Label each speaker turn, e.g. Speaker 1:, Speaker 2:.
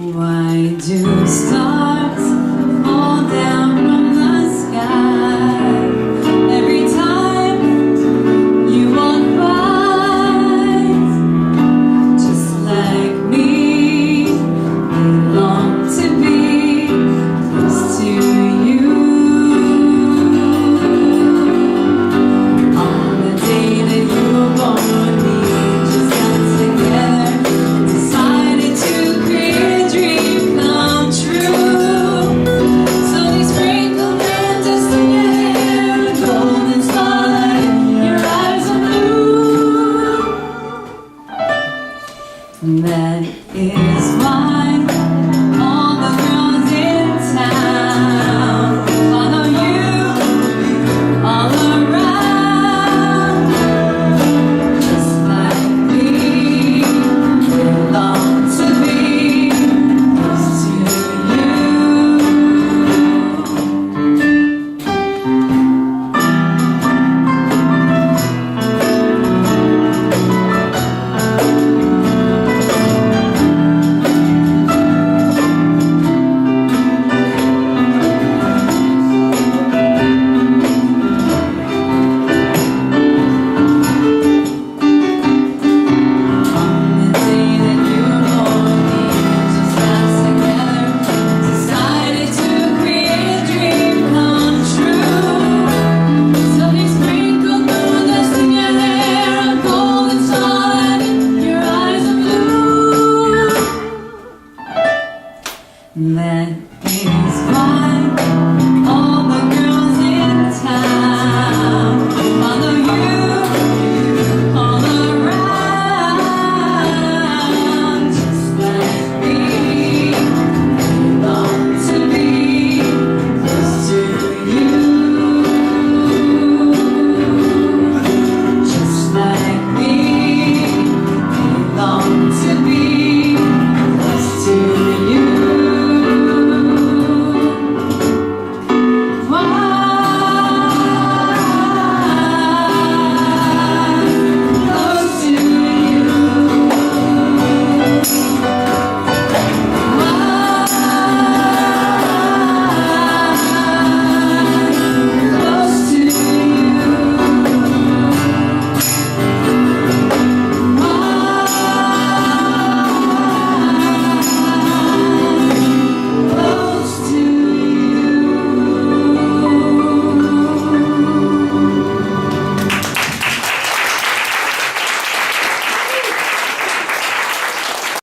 Speaker 1: Why do stars fall down from the sky every time you walk by? Just like me, they long to be close to you. On the day that you were born, we just got together and decided to create a dream come true. So they sprinkled their dust in your hair, a golden spotlight, your eyes are blue. And that is why all the girls in town follow you all around. Just like me, they long to be close to you. On the day that you were born, we just got together, decided to create a dream come true. So they sprinkled moon dust in your hair, a golden sun, your eyes are blue. That is why